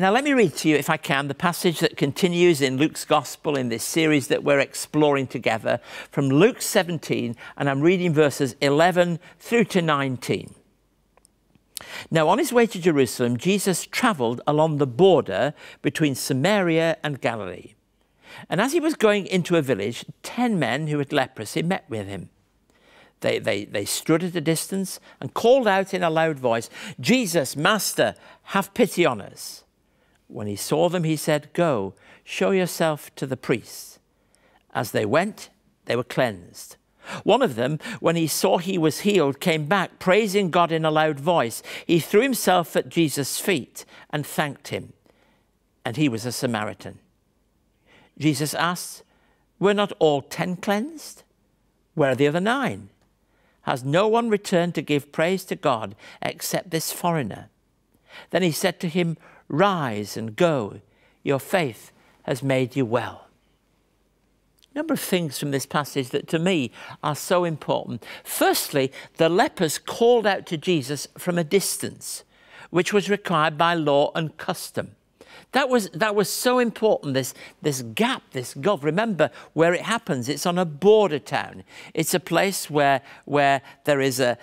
Now let me read to you, if I can, the passage that continues in Luke's Gospel in this series that we're exploring together from Luke 17, and I'm reading verses 11 through to 19. Now on his way to Jerusalem, Jesus travelled along the border between Samaria and Galilee. And as he was going into a village, 10 men who had leprosy met with him. They stood at a distance and called out in a loud voice, "Jesus, Master, have pity on us." When he saw them, he said, "Go, show yourself to the priests." As they went, they were cleansed. One of them, when he saw he was healed, came back, praising God in a loud voice. He threw himself at Jesus' feet and thanked him. And he was a Samaritan. Jesus asked, "Were not all 10 cleansed? Where are the other 9? Has no one returned to give praise to God except this foreigner?" Then he said to him, "Rise and go. Your faith has made you well." A number of things from this passage that to me are so important. Firstly, the lepers called out to Jesus from a distance, which was required by law and custom. That was so important, this gap, this gulf. Remember where it happens. It's on a border town. It's a place where there is a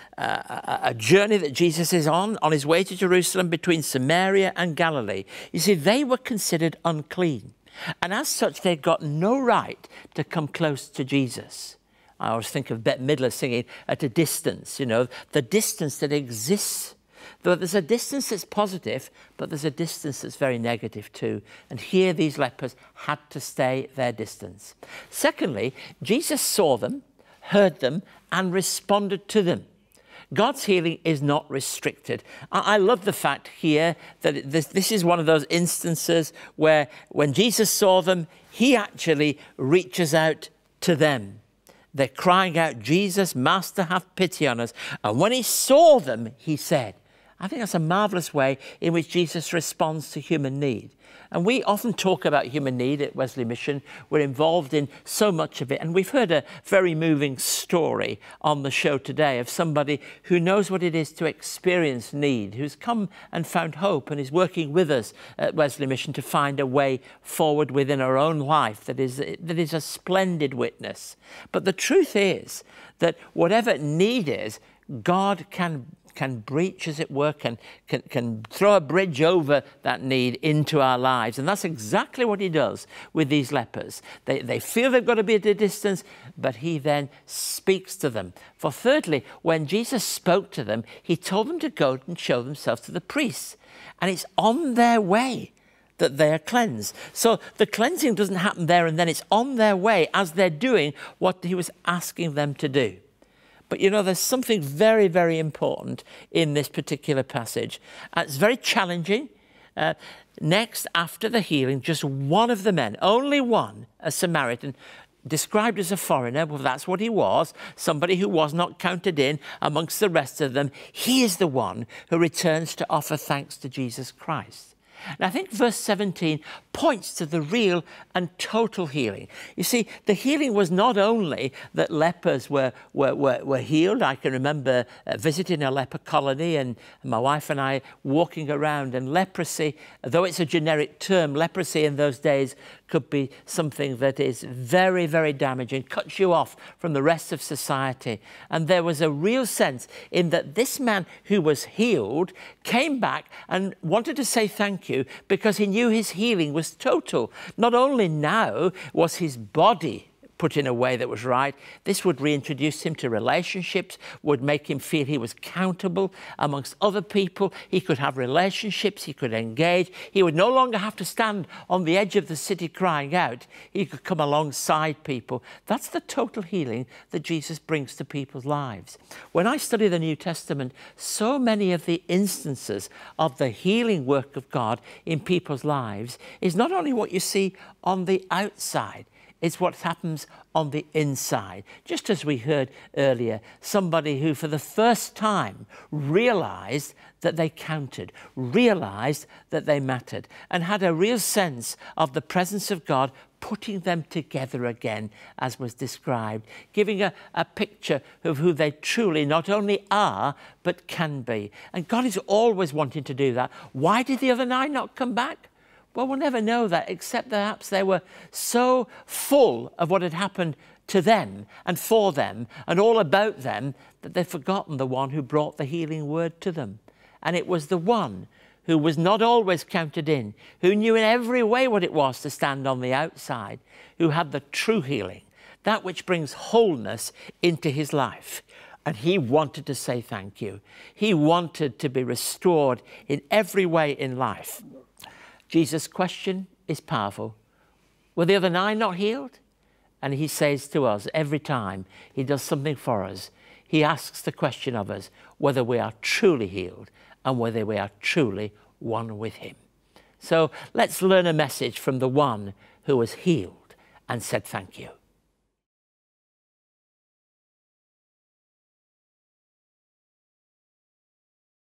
journey that Jesus is on his way to Jerusalem between Samaria and Galilee. You see, they were considered unclean. And as such, they'd got no right to come close to Jesus. I always think of Bette Midler singing "At a Distance," you know, the distance that exists. Though there's a distance that's positive, but there's a distance that's very negative too. And here these lepers had to stay their distance. Secondly, Jesus saw them, heard them, and responded to them. God's healing is not restricted. I love the fact here that this is one of those instances where when Jesus saw them, he actually reaches out to them. They're crying out, "Jesus, Master, have pity on us." And when he saw them, he said, I think that's a marvellous way in which Jesus responds to human need. And we often talk about human need at Wesley Mission. We're involved in so much of it. And we've heard a very moving story on the show today of somebody who knows what it is to experience need, who's come and found hope and is working with us at Wesley Mission to find a way forward within her own life that is a splendid witness. But the truth is that whatever need is, God can breach, as it were, can throw a bridge over that need into our lives. And that's exactly what he does with these lepers. They feel they've got to be at a distance, but he then speaks to them. For thirdly, when Jesus spoke to them, he told them to go and show themselves to the priests. And it's on their way that they are cleansed. So the cleansing doesn't happen there and then. It's on their way as they're doing what he was asking them to do. But you know, there's something very, very important in this particular passage. It's very challenging. Next, after the healing, just one of the men, only one, a Samaritan, described as a foreigner, well, that's what he was, somebody who was not counted in amongst the rest of them. He is the one who returns to offer thanks to Jesus Christ. And I think verse 17 points to the real and total healing. You see, the healing was not only that lepers were healed. I can remember visiting a leper colony and my wife and I walking around, and leprosy, though it's a generic term, leprosy in those days could be something that is very, very damaging, cuts you off from the rest of society. And there was a real sense in that this man who was healed came back and wanted to say thank you because he knew his healing was total. Not only now was his body put in a way that was right, this would reintroduce him to relationships, would make him feel he was countable amongst other people. He could have relationships, he could engage. He would no longer have to stand on the edge of the city crying out. He could come alongside people. That's the total healing that Jesus brings to people's lives. When I study the New Testament, so many of the instances of the healing work of God in people's lives is not only what you see on the outside. It's what happens on the inside. Just as we heard earlier, somebody who for the first time realized that they counted, realized that they mattered, and had a real sense of the presence of God putting them together again, as was described, giving a picture of who they truly not only are, but can be. And God is always wanting to do that. Why did the other 9 not come back? Well, we'll never know that, except perhaps they were so full of what had happened to them and for them and all about them that they'd forgotten the one who brought the healing word to them. And it was the one who was not always counted in, who knew in every way what it was to stand on the outside, who had the true healing, that which brings wholeness into his life. And he wanted to say thank you. He wanted to be restored in every way in life. Jesus' question is powerful. Were the other 9 not healed? And he says to us every time he does something for us, he asks the question of us whether we are truly healed and whether we are truly one with him. So let's learn a message from the one who was healed and said thank you.